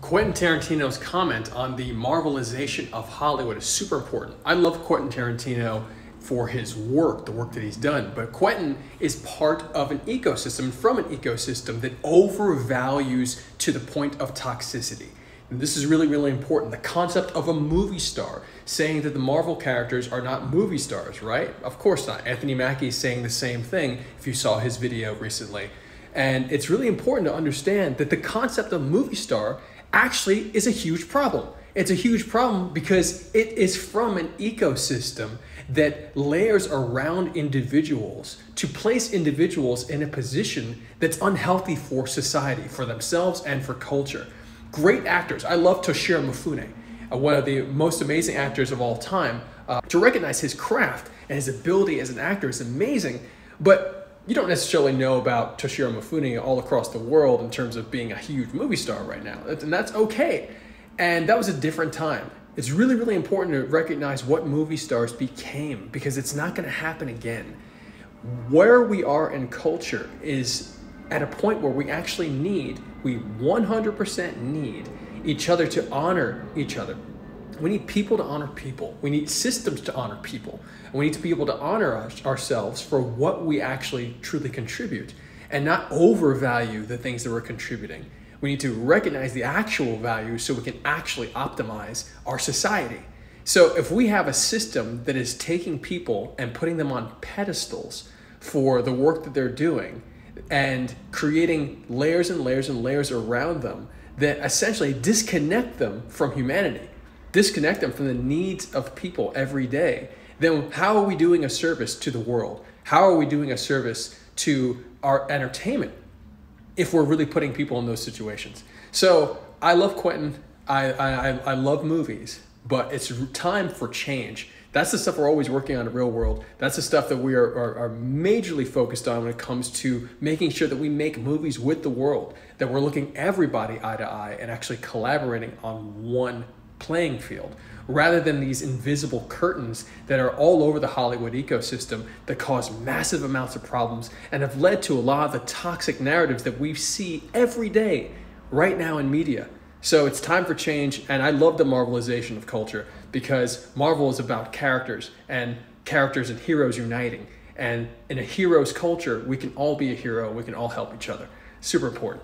Quentin Tarantino's comment on the marvelization of Hollywood is super important. I love Quentin Tarantino for his work, the work that he's done, but Quentin is part of an ecosystem, from an ecosystem that overvalues to the point of toxicity. And this is really, really important. The concept of a movie star, saying that the Marvel characters are not movie stars, right? Of course not. Anthony Mackie is saying the same thing if you saw his video recently. And it's really important to understand that the concept of movie star actually is a huge problem. It's a huge problem because it is from an ecosystem that layers around individuals to place individuals in a position that's unhealthy for society, for themselves and for culture. Great actors. I love Toshiro Mifune, one of the most amazing actors of all time. To recognize his craft and his ability as an actor is amazing, but you don't necessarily know about Toshiro Mifune all across the world in terms of being a huge movie star right now, and that's okay. And that was a different time. It's really, really important to recognize what movie stars became, because it's not going to happen again. Where we are in culture is at a point where we 100% need each other to honor each other. We need people to honor people. We need systems to honor people. And we need to be able to honor ourselves for what we actually truly contribute and not overvalue the things that we're contributing. We need to recognize the actual value so we can actually optimize our society. So if we have a system that is taking people and putting them on pedestals for the work that they're doing and creating layers and layers and layers around them that essentially disconnect them from humanity, disconnect them from the needs of people every day, then how are we doing a service to the world? How are we doing a service to our entertainment if we're really putting people in those situations? So I love Quentin. I love movies, but it's time for change. That's the stuff we're always working on at ReelwUrld. That's the stuff that we are majorly focused on when it comes to making sure that we make movies with the world, that we're looking everybody eye to eye and actually collaborating on one playing field, rather than these invisible curtains that are all over the Hollywood ecosystem that cause massive amounts of problems and have led to a lot of the toxic narratives that we see every day right now in media. So it's time for change, and I love the marvelization of culture because Marvel is about characters and heroes uniting. And in a hero's culture, we can all be a hero, we can all help each other. Super important.